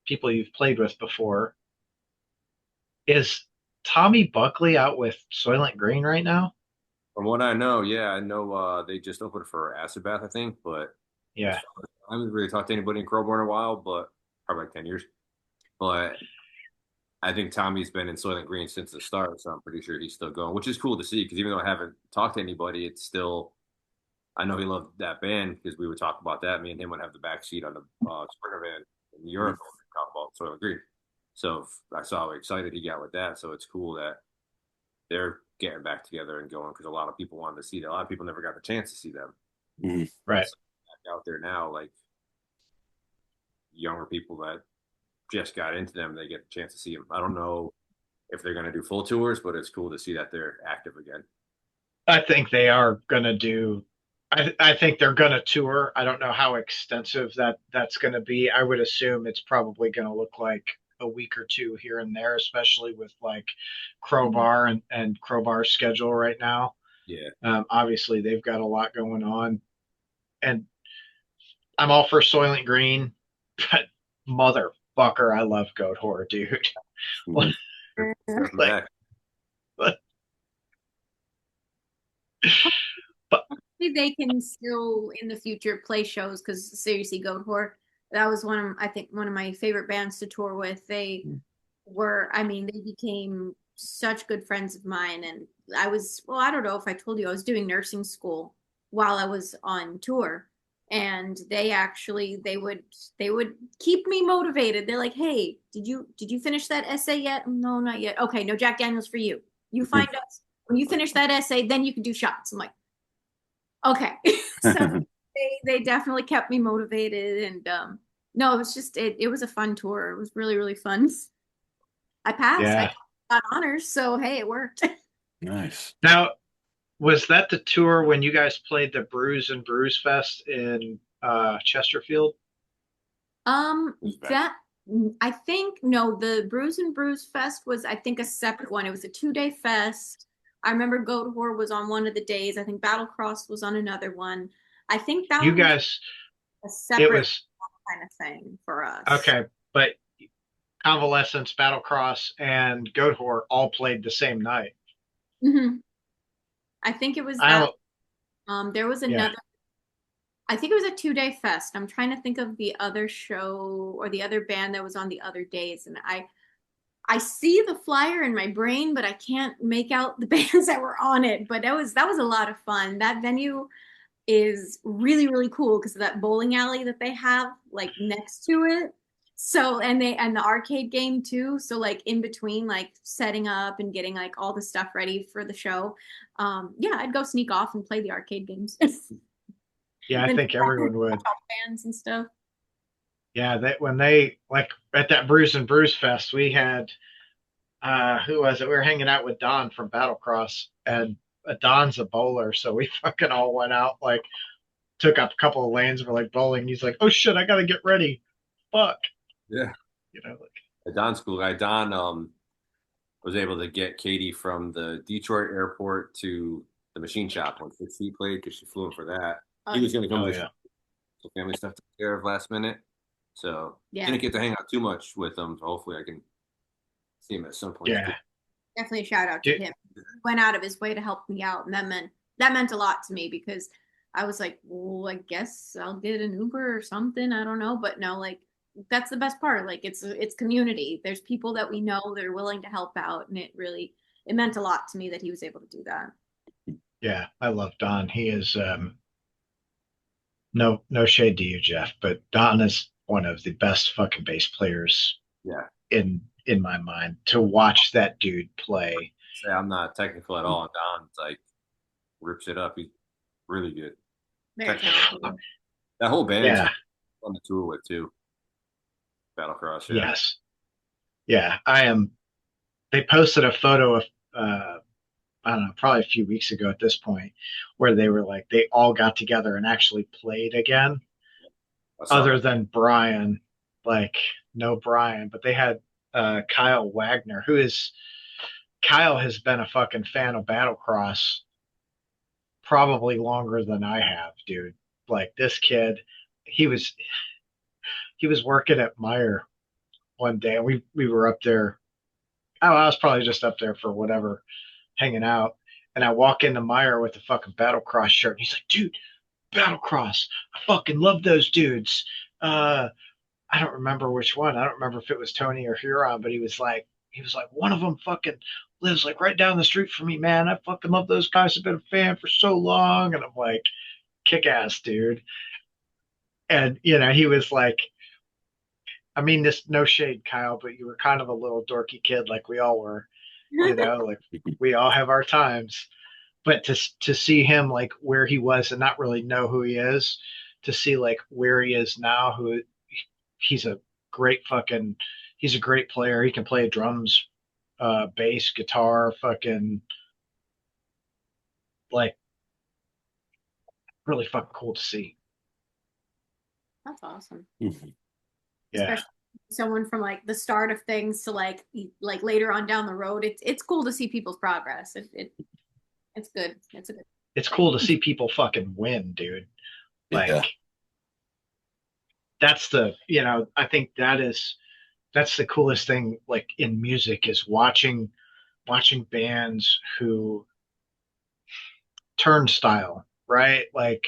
people you've played with before, is Tommy Buckley out with Soylent Green right now? From what I know, yeah, I know they just opened for Acid Bath, I think, but Yeah. I haven't really talked to anybody in Crowbar in a while, but probably like 10 years. But I think Tommy's been in Soylent Green since the start, so I'm pretty sure he's still going, which is cool to see because even though I haven't talked to anybody, it's still, I know he loved that band because we would talk about that. Me and him would have the back seat on the Sprinter van in Europe and talk about Soylent Green. So I saw how excited he got with that. So it's cool that they're getting back together and going because a lot of people wanted to see that. A lot of people never got the chance to see them. Mhm. Right. So out there now, like younger people that just got into them, they get a chance to see them. I don't know if they're going to do full tours, but it's cool to see that they're active again. I think they are going to do. I think they're going to tour. I don't know how extensive that's going to be. I would assume it's probably going to look like a week or two here and there, especially with like Crowbar and Crowbar's schedule right now. Yeah. Obviously, they've got a lot going on, and I'm all for Soylent Green, but motherfucker, I love Goat Horror, dude. Mhm. like, but Hopefully they can still in the future play shows because seriously, Goat Whore, that was I think one of my favorite bands to tour with. They were, I mean, they became such good friends of mine. And well, I don't know if I told you, I was doing nursing school while I was on tour. And they would keep me motivated. They're like, hey, did you finish that essay yet? No, not yet. Okay, no Jack Daniels for you. You find us when you finish that essay, then you can do shots. I'm like, okay. So they definitely kept me motivated. And no, it was just it was a fun tour. It was really, really fun. I passed. yeah. I got honors, so hey, it worked. Nice. Now, was that the tour when you guys played the Brews and Brews Fest in Chesterfield? That I think no, the Brews and Brews Fest was I think a separate one. It was a 2-day fest. I remember Goat Whore was on one of the days. I think Battlecross was on another one. I think that You was guys, a it separate was kind of thing for us. okay, but Convalescence, Battlecross, and Goat Whore all played the same night. Hmm. I think it was I that. don't, There was yeah. another. I think it was a 2-day fest. I'm trying to think of the other show or the other band that was on the other days, and I see the flyer in my brain, but I can't make out the bands that were on it. But that was a lot of fun. That venue is really really cool because of that bowling alley that they have like next to it. So and the arcade game too. So like in between like setting up and getting like all the stuff ready for the show. Yeah, I'd go sneak off and play the arcade games. Yeah, I Then think everyone would. bands and stuff. Yeah, that when they like at that Bruise and Bruise Fest, we had who was it? We were hanging out with Don from Battlecross, and Don's a bowler, so we fucking all went out like took up a couple of lanes. We're like bowling. He's like, "Oh shit, I gotta get ready." Fuck, Yeah. like Don's cool guy. Don was able to get Katie from the Detroit airport to the machine shop when 6 feet played because she flew in for that. He was going to come oh to yeah, the family stuff to take care of last minute. So Yeah, didn't get to hang out too much with him. So hopefully I can see him at some point. yeah. definitely a shout out to Dude, him. He went out of his way to help me out, and that meant a lot to me because I was like, well, I guess I'll get an Uber or something. I don't know, but no, like that's the best part. Like it's community. There's people that we know that are willing to help out, and it meant a lot to me that he was able to do that. yeah. I love Don. He is no shade to you, Jeff, but Don is one of the best fucking bass players Yeah. in my mind. To watch that dude play, Say I'm not technical at all. And Don's like rips it up. He's really good. Very Technical. talented. That whole band yeah, on the tour with too. Battlecross. Yeah. yes, yeah. I am. They posted a photo of I don't know, probably a few weeks ago at this point, where they were like they all got together and actually played again, I saw other that. than Brian. Like no Brian, but they had Kyle Wagner, who is Kyle has been a fucking fan of Battlecross probably longer than I have, dude. Like this kid, he was he was working at Meyer one day, and we were up there. Oh, I was probably just up there for whatever, hanging out. And I walk into Meyer with a fucking Battlecross shirt. And he's like, dude, Battlecross. I fucking love those dudes. Uh, I don't remember which one. I don't remember if it was Tony or Huron, but he was like, one of them fucking lives like right down the street from me, man. I fucking love those guys. I've been a fan for so long. And I'm like, kick ass, dude. And, he was like, I mean, this no shade, Kyle, but you were kind of a little dorky kid like we all were, like we all have our times. But to see him like where he was and not really know who he is, to see like where he is now, who he's a great fucking he's a great player. He can play drums, bass, guitar, fucking like really fucking cool to see. That's awesome. Yeah. Especially someone from like the start of things to like later on down the road. It's cool to see people's progress. It's good. It's a good. It's cool to see people fucking win, dude. Like Yeah. that's I think that's the coolest thing like in music is watching bands who turnstile, right? Like,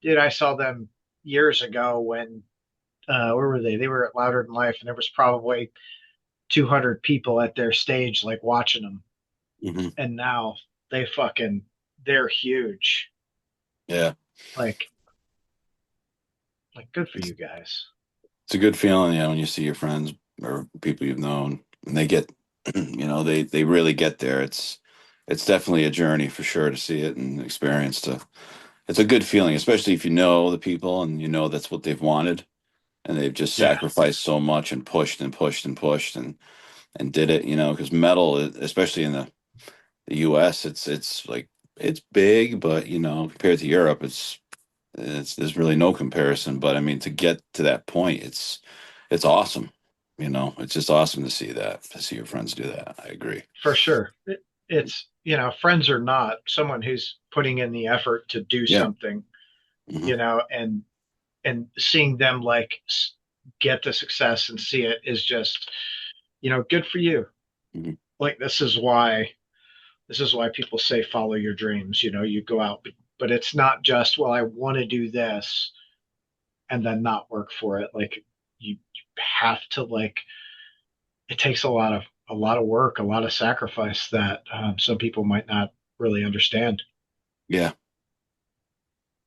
dude, I saw them years ago when where were they? They were at Louder Than Life, and there was probably 200 people at their stage, like watching them. Mm-hmm. And now they're huge. Yeah. Like good for you guys. It's a good feeling, when you see your friends or people you've known and they get, they really get there. It's definitely a journey for sure to see it and experience it's a good feeling, especially if you know the people and that's what they've wanted and they've just sacrificed so much and pushed and pushed and pushed and did it, because metal, especially in the US, it's like, it's big, but compared to Europe, it's there's really no comparison. But I mean, to get to that point, it's awesome. It's just awesome to see your friends do that. I agree. For sure. It's, friends or not, someone who's putting in the effort to do something, Mm-hmm. And seeing them like get the success and see it is just, good for you. Mm-hmm. Like this is why people say follow your dreams. You go out, but it's not just, well, I want to do this and then not work for it. Like you have to like, it takes a lot of work, a lot of sacrifice that some people might not really understand. Yeah,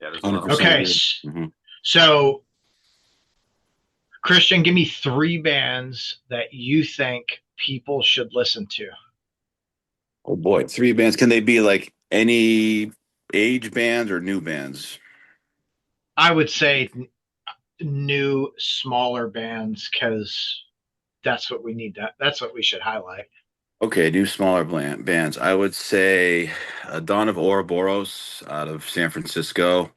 Yeah, there's a lot of 100% Okay, agree. Mm-hmm. so Christian, give me three bands that you think people should listen to. Oh boy, three bands. Can they be like any age bands or new bands? I would say new, smaller bands because that's what we need. That's what we should highlight. Okay, new smaller bands. I would say Dawn of Ouroboros out of San Francisco.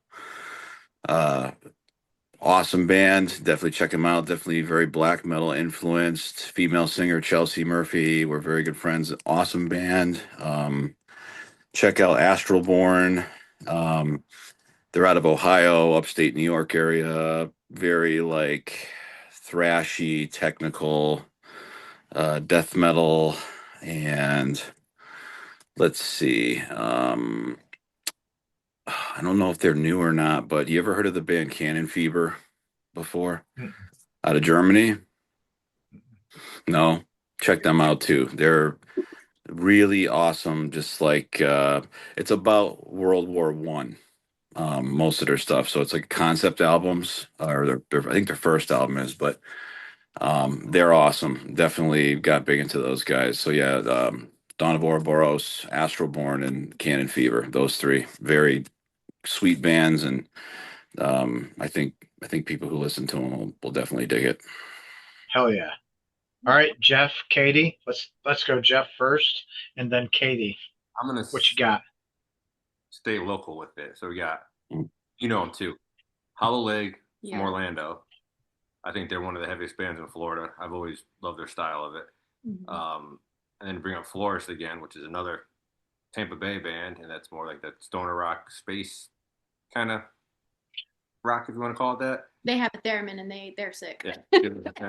Uh, awesome band. Definitely check them out. Definitely very black metal influenced. Female singer Chelsea Murphy. We're very good friends. Awesome band. Check out Astralborn. Um, they're out of Ohio, upstate New York area. Very like thrashy, technical, death metal, and let's see. I don't know if they're new or not, but you ever heard of the band Cannon Fever before? Out of Germany? No. Check them out too. They're really awesome. Just like it's about World War One. Most of their stuff. So it's like concept albums, or I think their first album is, but they're awesome. Definitely got big into those guys. So yeah, Dawn of Ouroboros, Astralborn, and Cannon Fever. Those three very sweet bands, and I think people who listen to them will definitely dig it. Hell yeah. All right, Jeff, Katie. Let's go Jeff first and then Katie. I'm gonna What you got? stay local with it. So we got, Mm. you know them too. Hollow Leg from Yeah. Orlando. I think they're one of the heaviest bands in Florida. I've always loved their style of it. Mhm. And then bring up Florist again, which is another Tampa Bay band, and that's more like that stoner rock space kind of rock, if you want to call it that. They have a theremin and they're sick.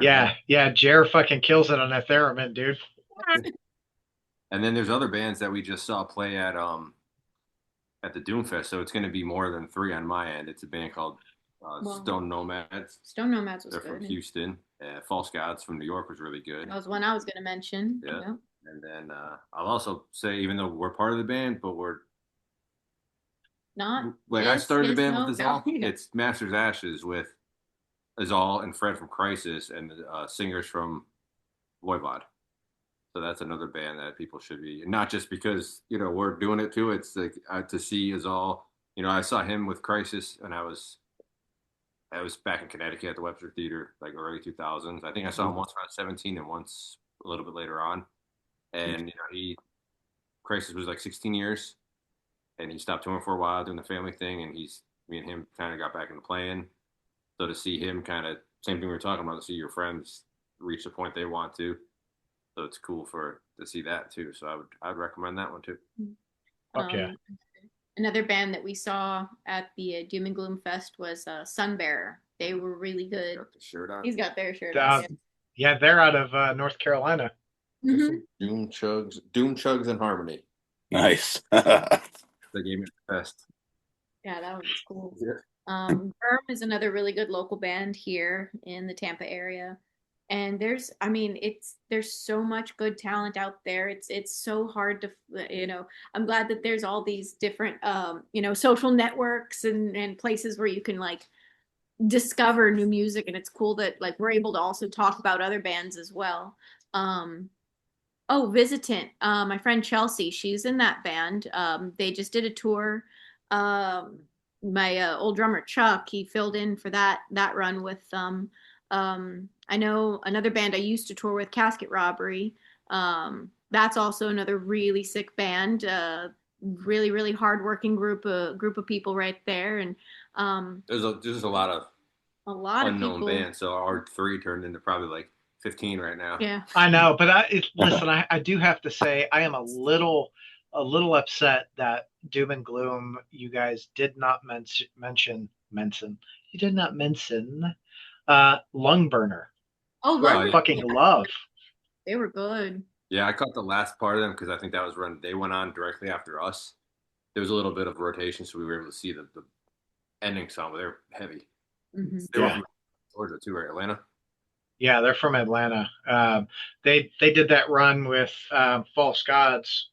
Yeah, yeah, Jer fucking kills it on that theremin, dude. And then there's other bands that we just saw play at the Doomfest, so it's going to be more than three on my end. It's a band called Well, Stone Nomads. Stone Nomads was They're good. from Houston. False Gods from New York was really good. That was one I was going to mention. Yeah. Yep. And then I'll also say, even though we're part of the band, but we're Not like, I started the band no, with no, Azal. yeah. It's Masters Ashes with Azal and Fred from Crisis and singers from Voivod. So that's another band that people should be, not just because we're doing it too. It's like to see Azal. I saw him with Crisis, and I was back in Connecticut at the Webster Theater, like early 2000s. I think I saw him once when I was 17 and once a little bit later on. And Crisis was like 16 years, and he stopped touring for a while doing the family thing, and me and him kind of got back into playing. So to see him kind of, same thing we were talking about, to see your friends reach the point they want to. So it's cool to see that too. So I'd recommend that one too. Fuck yeah. Another band that we saw at the Doom and Gloom Fest was Sunbearer. They were really good. Got the shirt on. He's got their shirt Uh, on. Yeah, they're out of North Carolina. Mhm. Doom Chugs and Harmony. Nice. They gave me the best. Yeah, that one was cool. Yeah. Verm is another really good local band here in the Tampa area. And there's so much good talent out there. It's so hard to, I'm glad that there's all these different, social networks and places where you can like discover new music. And it's cool that like we're able to also talk about other bands as well. Visitant, my friend Chelsea, she's in that band. They just did a tour. My old drummer Chuck, he filled in for that run with them. I know another band I used to tour with, Casket Robbery. That's also another really sick band. Really, really hardworking group of people right there. And There's a lot of unknown people. bands. So our three turned into probably like 15 right now. Yeah, I know, but listen, I do have to say I am a little upset that Doom and Gloom, you guys did not mention. You did not mention Lung Burner. oh, Right. I Love, fucking love. they were good. Yeah, I caught the last part of them because I think that was run. They went on directly after us. there was a little bit of rotation, so we were able to see the ending song, but they're heavy. Mhm. They were Yeah. from Georgia too, right? Atlanta. Yeah, they're from Atlanta. They did that run with False Gods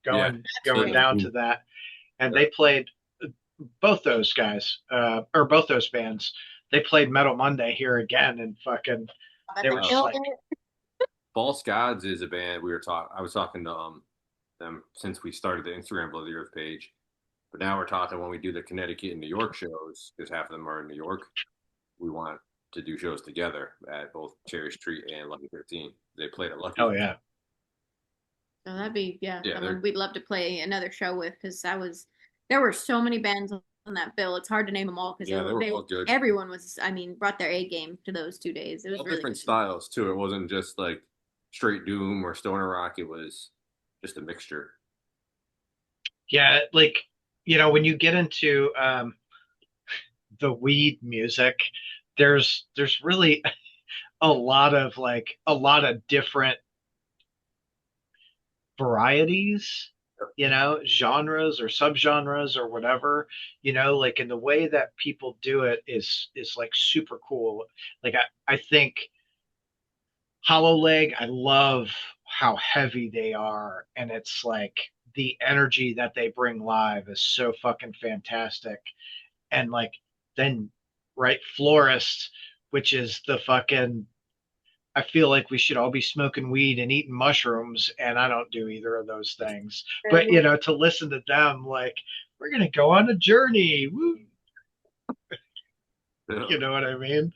going great. down to that, and Yeah. they played both those guys or both those bands. They played Metal Monday here again, and fucking they were just Killed like, it. False Gods is a band we were talking. I was talking to them since we started the Instagram Blow the Earth page, but now we're talking when we do the Connecticut and New York shows, because half of them are in New York. We want to do shows together at both Cherry Street and Lucky 13. They played at Lucky. oh yeah, So that'd be Yeah, someone we'd love to play another show with, because there were so many bands on that bill. It's hard to name them all because Yeah, they were all good. everyone was, I mean, brought their A game to those 2 days. It was all really different good. styles too. It wasn't just like straight doom or stoner rock. It was just a mixture. yeah. Like when you get into the weed music, there's really a lot of different varieties, genres or subgenres or whatever, like, in the way that people do it is like super cool. Like I think Hollow Leg, I love how heavy they are, and it's like the energy that they bring live is so fucking fantastic. And like then right, Florist, which is the fucking, I feel like we should all be smoking weed and eating mushrooms, and I don't do either of those things. But to listen to them, like, we're gonna go on a journey. Woo. Yeah. You know what I mean?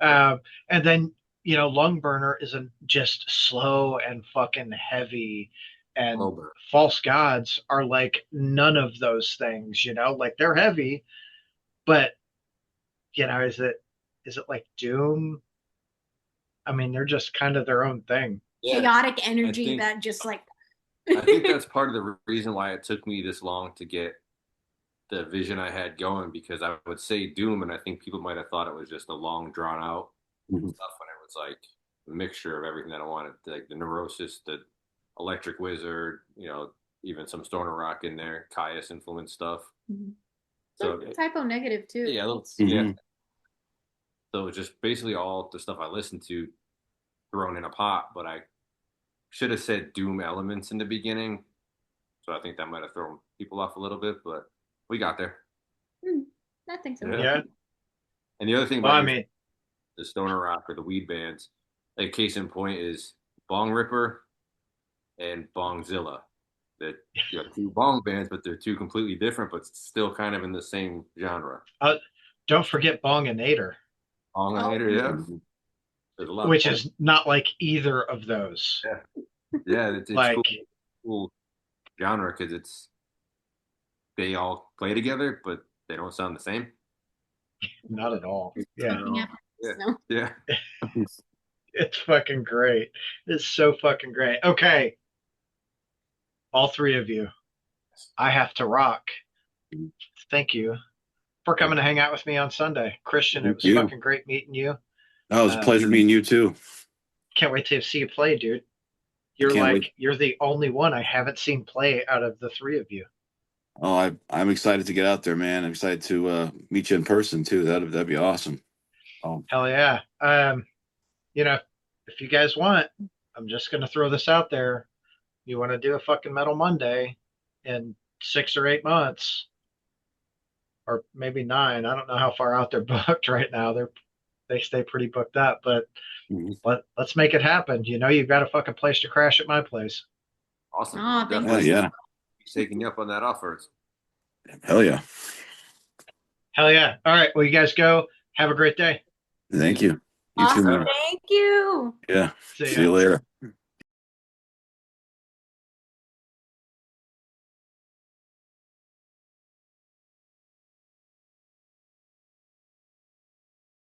And then Lung Burner isn't just slow and fucking heavy, and Over. False Gods are like none of those things. Like, they're heavy, but is it like Doom? I mean, they're just kind of their own thing. Chaotic energy think- that just like. I think that's part of the reason why it took me this long to get the vision I had going, because I would say Doom, and I think people might have thought it was just a long, drawn out stuff, when it was like a mixture of everything that I wanted, like the Neurosis, the Electric Wizard, even some stoner rock in there, Caius influence stuff. Mhm. So Typo Negative too. yeah, yeah. So it's just basically all the stuff I listened to thrown in a pot, but I should have said Doom elements in the beginning. So I think that might have thrown people off a little bit, but we got there. I think so. Yeah. And the other thing Well, about I mean, the stoner rock or the weed bands, like case in point is Bong Ripper and Bongzilla. That two bong bands, but they're two completely different, but still kind of in the same genre. don't forget Bonginator. Bonginator, yeah. There's a lot which is not like either of those. Yeah, it's like cool genre, because they all play together, but they don't sound the same. Not at all. Yeah. Yeah. It's fucking great. It's so fucking great. Okay. All three of you, I have to rock. Thank you for coming to hang out with me on Sunday. Christian, it was fucking great meeting you. Oh, it was a pleasure meeting you too. Can't wait to see you play, dude. You're the only one I haven't seen play out of the three of you. Oh, I'm excited to get out there, man. I'm excited to meet you in person too. That'd be awesome. Hell yeah. If you guys want, I'm just gonna throw this out there. You want to do a fucking Metal Monday in 6 or 8 months, or maybe 9. I don't know how far out they're booked right now. They stay pretty booked up, but let's make it happen. You've got a fucking place to crash at my place. Awesome. Oh, thank you. Yeah. He's taking you up on that offer. Hell yeah. Hell yeah. All right. Well, you guys go. Have a great day. Thank you. You Awesome. too, man. Thank you. Yeah. See See you later.